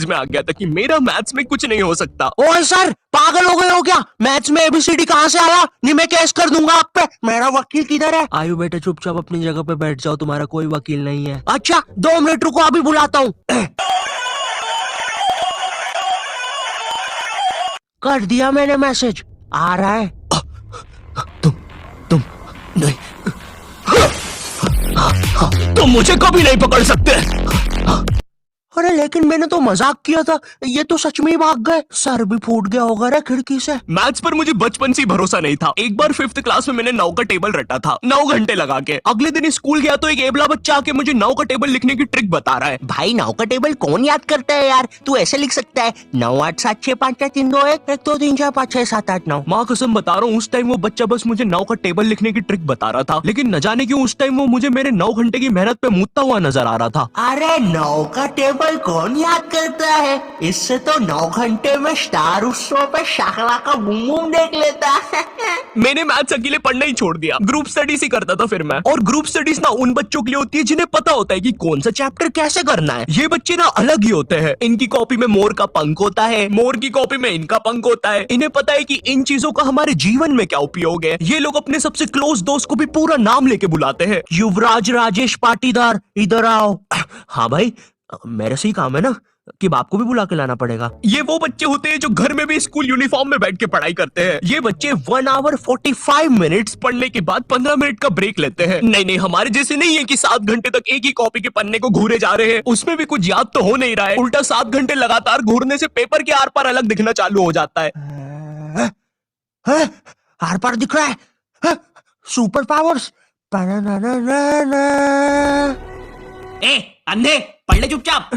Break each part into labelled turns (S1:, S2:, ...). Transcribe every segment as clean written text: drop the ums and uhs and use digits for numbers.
S1: समझ में आ गया था कि मेरा मैथ्स में कुछ नहीं हो सकता।
S2: ओए सर, पागल हो गए हो क्या? मैथ्स में एबीसीडी कहाँ से आया? नहीं, मैं केस कर दूंगा आप पे। मेरा वकील किधर है?
S3: आयु बेटा चुपचाप अपनी जगह पे बैठ जाओ, तुम्हारा कोई वकील नहीं है।
S2: अच्छा 2 मिनट रुको, अभी बुलाता हूँ। कर दिया मैंने मैसेज, आ रहा है।
S1: तुम नहीं, तुम मुझे कभी नहीं पकड़ सकते।
S2: अरे लेकिन मैंने तो मजाक किया था, ये तो सच में ही भाग गए। सर भी फूट गया होगा रे खिड़की से।
S1: मैथ्स पर मुझे बचपन से ही भरोसा नहीं था। एक बार 5th क्लास में मैंने 9 का टेबल रटा था, 9 घंटे लगा के। अगले दिन स्कूल गया तो एक एबला बच्चा आके मुझे 9 का टेबल लिखने की ट्रिक बता रहा है।
S2: भाई 9 का टेबल कौन याद करता है यार? तू ऐसे लिख सकता है 9 8 7 6 5 4 3 2 1 1 2 3 4 5 6 7 8 9।
S1: माँ कसम बता रहा हूँ, उस टाइम वो बच्चा बस मुझे 9 का टेबल लिखने की ट्रिक बता रहा था, लेकिन न जाने क्यों उस टाइम वो मुझे मेरे 9 घंटे की मेहनत पे मुतता हुआ नजर आ रहा था।
S2: अरे 9 का टेबल कौन याद करता है? इससे तो 9 घंटे में स्टार उत्सव पे शाकला का बूम बूम देख लेता है।
S1: मैंने मैथ्स अकेले पढ़ना ही छोड़ दिया, ग्रुप स्टडीज ही करता था फिर मैं। और ग्रुप स्टडीज ना उन बच्चों के लिए होती है जिन्हें पता होता है कि कौन सा चैप्टर कैसे करना है। ये बच्चे ना अलग ही होते हैं। इनकी कॉपी में मोर का पंख होता है, मोर की कॉपी में इनका पंख होता है। इन्हें पता है कि इन चीजों का हमारे जीवन में क्या उपयोग है। ये लोग अपने सबसे क्लोज दोस्त को भी पूरा नाम लेके बुलाते हैं।
S2: युवराज राजेश पाटीदार, इधर आओ।
S3: हाँ भाई, मेरे से ही काम है ना कि बाप को भी बुला के लाना पड़ेगा।
S1: ये वो बच्चे होते हैं जो घर में भी स्कूल यूनिफॉर्म में बैठ के पढ़ाई करते हैं। ये बच्चे 1 आवर 45 मिनट्स पढ़ने के बाद 15 मिनट का ब्रेक लेते हैं। नहीं नहीं, हमारे जैसे नहीं है कि 7 घंटे तक एक ही कॉपी के पन्ने को घूरे जा रहे हैं। उसमें भी कुछ याद तो हो नहीं रहा है, उल्टा 7 घंटे लगातार घूरने से पेपर के आर पार अलग दिखना चालू हो जाता है।
S2: आर पार दिख रहा है। Super powers.
S3: ए अंधे, पढ़ ले चुपचाप।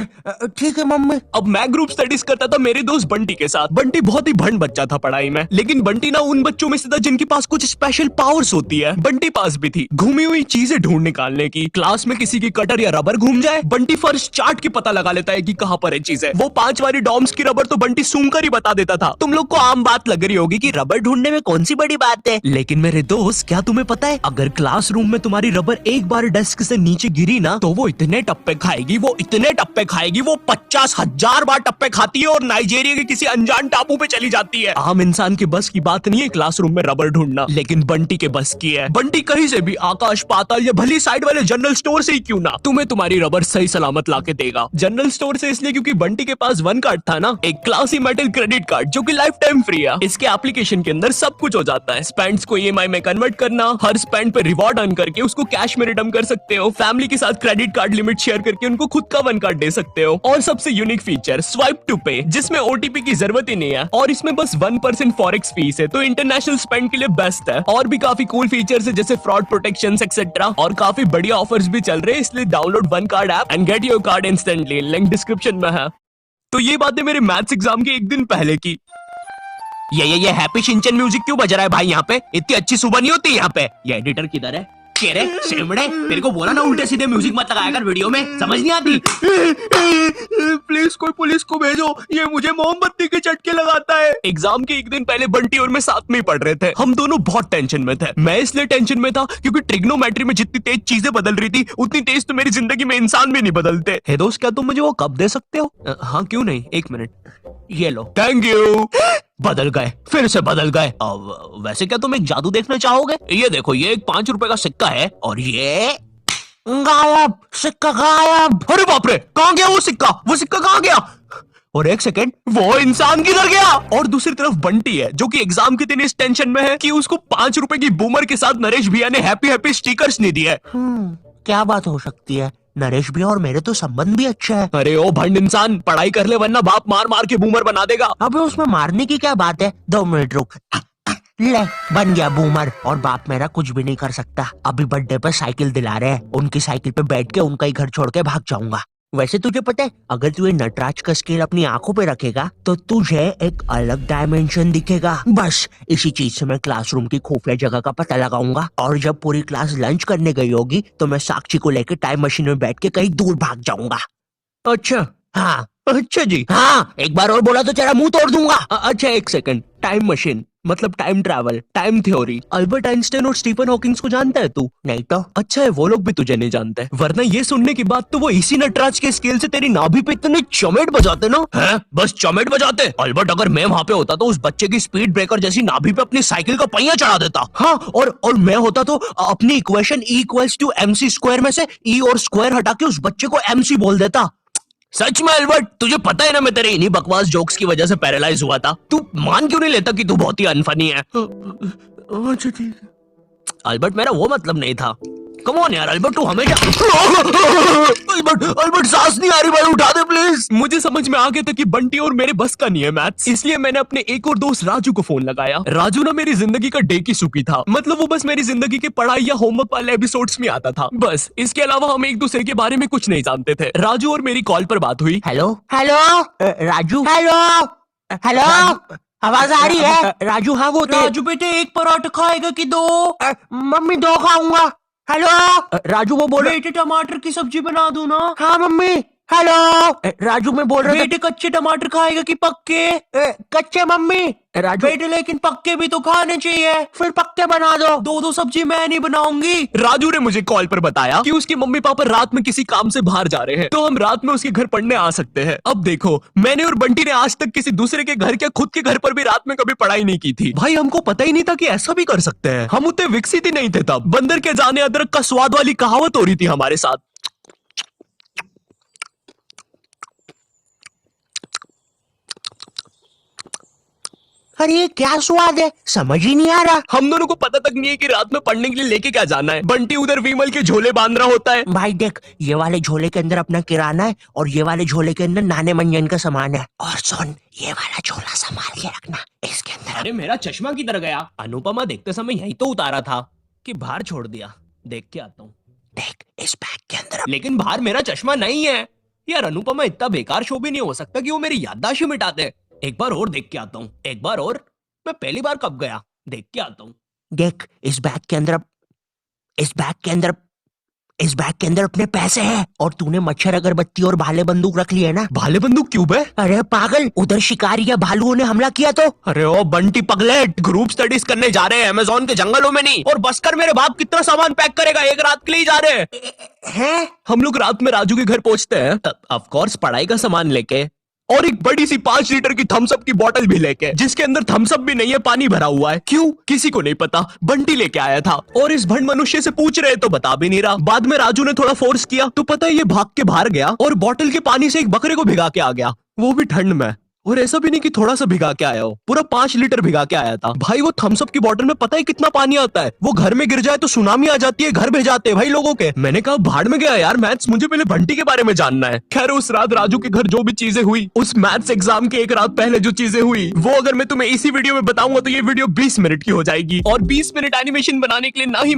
S2: ठीक है मम्मी।
S1: अब मैं ग्रुप स्टडीज करता था मेरे दोस्त बंटी के साथ। बंटी बहुत ही भंड बच्चा था पढ़ाई में, लेकिन बंटी ना उन बच्चों में से था जिनके पास कुछ स्पेशल पावर्स होती है। बंटी पास भी थी घूमी हुई चीजें ढूंढ निकालने की। क्लास में किसी की कटर या रबर घूम जाए, बंटी फर्स्ट चार्ट की पता लगा लेता है कि कहाँ पर है चीजें। वो 5 वाली डॉम्स की रबर तो बंटी सूंघ कर ही बता देता था। तुम लोग को आम बात लग रही होगी कि रबर ढूंढने में कौन सी बड़ी बात है,
S3: लेकिन मेरे दोस्त, क्या तुम्हें पता है अगर क्लासरूम में तुम्हारी रबर एक बार डेस्क से नीचे गिरी ना तो वो इतने टप्पे खाएगी, वो इतने टप्पे खाएगी, वो 50,000 बार टप्पे खाती है और नाइजीरिया के किसी अनजान टापू पे चली जाती है। आम इंसान के बस की बात नहीं है क्लासरूम में रबर ढूंढना, लेकिन बंटी के बस की है। बंटी कहीं से भी, आकाश पाताल या भली साइड वाले जनरल स्टोर से ही क्यों ना, तुम्हें तुम्हारी रबर सही सलामत लाके देगा। जनरल स्टोर से इसलिए क्योंकि बंटी के पास 1 कार्ड था ना, एक क्लासी मेटल क्रेडिट कार्ड जो कि लाइफ टाइम फ्री है। इसके एप्लीकेशन के अंदर सब कुछ हो जाता है। स्पेंड्स को ईएमआई में कन्वर्ट करना, हर स्पेंड पे रिवॉर्ड अर्न करके उसको कैश में रिडीम कर सकते हो। फैमिली के साथ क्रेडिट कार्ड लिमिट शेयर करके उनको खुद का 1 कार्ड दे सकते हो। और सबसे यूनिक फीचर स्वाइप टू पे, जिसमें ओटीपी की जरूरत ही नहीं है और इसमें बस 1% फॉरेक्स फीस है, तो इंटरनेशनल स्पेंड के लिए बेस्ट है। और भी काफी कूल फीचर्स है जैसे फ्रॉड प्रोटेक्शन एक्सेट्रा, और काफी बढ़िया ऑफर्स भी चल रहे हैं। इसलिए download 1 card app and get your card instantly, link description में है। तो ये बातें मेरे मैथ्स एग्जाम के एक दिन पहले की। ये हैप्पी शिनचैन म्यूजिक क्यों बज रहा है भाई यहाँ पे? इतनी अच्छी सुबह नहीं होती यहाँ पे। ये एडिटर किधर है? केरे शेमड़े, तेरे को बोला ना उल्टे सीधे म्यूजिक मत लगाया कर वीडियो में, समझ नहीं आती?
S1: प्लीज कोई पुलिस को भेजो, ये मुझे मोमबत्ती के चटके लगाता है। एग्जाम के एक दिन पहले बंटी और मैं साथ में ही पढ़ रहे थे। हम दोनों बहुत टेंशन में थे। मैं इसलिए टेंशन में था क्योंकि ट्रिग्नोमेट्री में जितनी तेज चीजें बदल रही थी उतनी तेज तो मेरी जिंदगी में इंसान भी नहीं बदलते।
S3: हे दोस्त, क्या तुम मुझे वो कप दे सकते हो? हाँ क्यों नहीं, 1 मिनट, ये लो।
S1: Thank you.
S3: बदल गए, फिर से बदल गए। अब वैसे क्या तुम एक जादू देखना चाहोगे? ये देखो, ये एक 5 रुपए का सिक्का है और ये
S2: गायब, सिक्का गायब।
S1: अरे बाप रे, कहाँ गया वो सिक्का? वो सिक्का कहाँ गया?
S3: और 1 सेकेंड,
S1: वो इंसान किधर गया? और दूसरी तरफ बंटी है जो कि एग्जाम के दिन इस टेंशन में है कि उसको 5 रुपए की बूमर के साथ नरेश भैया ने हैप्पी हैप्पी स्टिकर्स नहीं दिए।
S2: क्या बात हो सकती है? नरेश भैया और मेरे तो संबंध भी अच्छा है।
S1: अरे ओ भंड इंसान, पढ़ाई कर ले वरना बाप मार मार के बूमर बना देगा।
S2: अबे उसमें मारने की क्या बात है? 2 मिनट रुक। ले, बन गया बूमर और बाप मेरा कुछ भी नहीं कर सकता। अभी बर्थडे पे साइकिल दिला रहे हैं, उनकी साइकिल पे बैठ के उनका ही घर छोड़ के भाग जाऊंगा। वैसे तुझे पता है, अगर तू ये नटराज का स्केल अपनी आंखों पे रखेगा तो तुझे एक अलग डायमेंशन दिखेगा। बस इसी चीज से मैं क्लासरूम की खुफिया जगह का पता लगाऊंगा और जब पूरी क्लास लंच करने गई होगी तो मैं साक्षी को लेकर टाइम मशीन में बैठ के कहीं दूर भाग जाऊंगा।
S1: अच्छा
S2: हाँ
S1: अच्छा जी,
S2: हाँ, एक बार और बोला तो तेरा मुंह तोड़ दूंगा।
S1: अच्छा 1 सेकंड, टाइम मशीन
S3: मतलब time travel, time theory. Albert Einstein और स्टीफन हॉकिंस को जानता है तू?
S2: नहीं तो।
S3: अच्छा है वो लोग भी तुझे नहीं जानते, वरना ये सुनने के बाद तो वो इसी नटराज के स्केल से तेरी नाभि पे इतने चमेट बजाते ना। हैं? बस चमेट बजाते? अल्बर्ट अगर मैं वहाँ पे होता तो उस बच्चे की स्पीड ब्रेकर जैसी नाभि पे अपनी साइकिल का पहिया चढ़ा देता। हाँ, और मैं होता तो अपनी इक्वेशन E = MC स्क्वायर में से E और स्क्वायर हटा के उस बच्चे को MC बोल देता। सच में अल्बर्ट, तुझे पता है ना मैं तेरे इन्हीं बकवास जोक्स की वजह से पैरालाइज हुआ था। तू मान क्यों नहीं लेता कि तू बहुत ही अनफनी है? अच्छा ठीक है। अल्बर्ट मेरा वो मतलब नहीं था। कम ऑन यार अल्बर्ट, तू हमेशा अल्बर्ट सांस नहीं आ रही भाई, उठा दे प्लीज। मुझे समझ में आ गया था कि बंटी और मेरे बस का नहीं है मैथ्स, इसलिए मैंने अपने एक और दोस्त राजू को फोन लगाया। राजू ना मेरी जिंदगी का डे की सुखी था, मतलब वो बस मेरी जिंदगी के पढ़ाई या होमवर्क वाले एपिसोड्स में आता था बस। इसके अलावा हम एक दूसरे के बारे में कुछ नहीं जानते थे। राजू और मेरी कॉल पर बात हुई।
S2: Hello hello Raju, hello hello, आवाज आ रही है? राजू हाँ वो
S3: राजू बेटे एक पराठा खाएगा कि दो?
S2: मम्मी 2 खाऊंगा। हेलो
S3: राजू वो बोल बेटे टमाटर की सब्जी बना दूं ना?
S2: हाँ मम्मी। हेलो राजू मैं बोल रहा था।
S3: बेटे कच्चे टमाटर खाएगा कि पक्के?
S2: कच्चे मम्मी। राजू
S3: बेटे लेकिन पक्के भी तो खाने चाहिए।
S2: फिर पक्के बना दो।
S3: 2 सब्जी मैं नहीं बनाऊंगी। राजू ने मुझे कॉल पर बताया कि उसके मम्मी पापा रात में किसी काम से बाहर जा रहे हैं, तो हम रात में उसके घर पढ़ने आ सकते हैं। अब देखो, मैंने और बंटी ने आज तक किसी दूसरे के घर या खुद के घर पर भी रात में कभी पढ़ाई नहीं की थी। भाई हमको पता ही नहीं था कि ऐसा भी कर सकते हैं। हम उतने विकसित ही नहीं थे तब। बंदर के जाने अदरक का स्वाद वाली कहावत हो रही थी हमारे साथ।
S2: अरे ये क्या स्वाद है, समझ ही नहीं आ रहा।
S3: हम दोनों को पता तक नहीं है कि रात में पढ़ने के लिए लेके क्या जाना है। बंटी उधर विमल के झोले बांध रहा होता है।
S2: भाई देख, ये वाले झोले के अंदर अपना किराना है और ये वाले झोले के अंदर नाने मंजन का सामान है। और सुन, ये वाला झोला संभाल के रखना, इसके अंदर।
S3: अरे मेरा चश्मा किधर गया? अनुपमा देखते समय यही तो उतारा था कि बाहर छोड़ दिया। देख के आता हूँ।
S2: देख इस बैग के अंदर।
S3: लेकिन बाहर मेरा चश्मा नहीं है यार। अनुपमा इतना बेकार शो भी नहीं हो सकता कि वो मेरी याददाश्त ही मिटा दे। एक बार और देख के आता हूँ, एक बार और। मैं पहली बार कब गया? देख के आता हूँ।
S2: देख इस बैग के अंदर, इस बैग के अंदर, इस बैग के अंदर अपने पैसे हैं। और तूने मच्छर अगरबत्ती और भाले बंदूक रख ली है ना?
S3: भाले बंदूक क्यों बे?
S2: अरे पागल, उधर शिकारी या भालुओं ने हमला किया तो।
S3: अरे ओ बंटी पगलेट, ग्रुप स्टडीज करने जा रहे हैं अमेज़न के जंगलों में नहीं। और बस कर मेरे बाप कितना सामान पैक करेगा? एक रात के लिए जा रहे
S2: हैं?
S3: हम लोग रात में राजू के घर पहुंचते हैं, ऑफ कोर्स पढ़ाई का सामान लेके, और एक बड़ी सी 5 लीटर की थम्स अप की बोतल भी लेके, जिसके अंदर थम्स अप भी नहीं है, पानी भरा हुआ है। क्यों? किसी को नहीं पता, बंटी लेके आया था। और इस भंड मनुष्य से पूछ रहे तो बता भी नहीं रहा। बाद में राजू ने थोड़ा फोर्स किया तो पता है ये भाग के बाहर गया और बोतल के पानी से एक बकरे को भिगा के आ गया, वो भी ठंड में। और ऐसा भी नहीं कि थोड़ा सा भिगा के आया हो, पूरा 5 लीटर भिगा के आया था। भाई वो थम्स अप की बोतल में पता है कितना पानी आता है? वो घर में गिर जाए तो सुनामी आ जाती है, घर भेजाते हैं भाई लोगों के। मैंने कहा भाड़ में गया यार मैथ्स, मुझे पहले बंटी के बारे में जानना है। खैर उस रात राजू के घर जो भी चीजें हुई, उस मैथ्स एग्जाम के एक रात पहले जो चीजें हुई, वो अगर मैं तुम्हें इसी वीडियो में बताऊंगा तो ये वीडियो 20 मिनट की हो जाएगी। और 20 मिनट एनिमेशन बनाने के लिए ना ही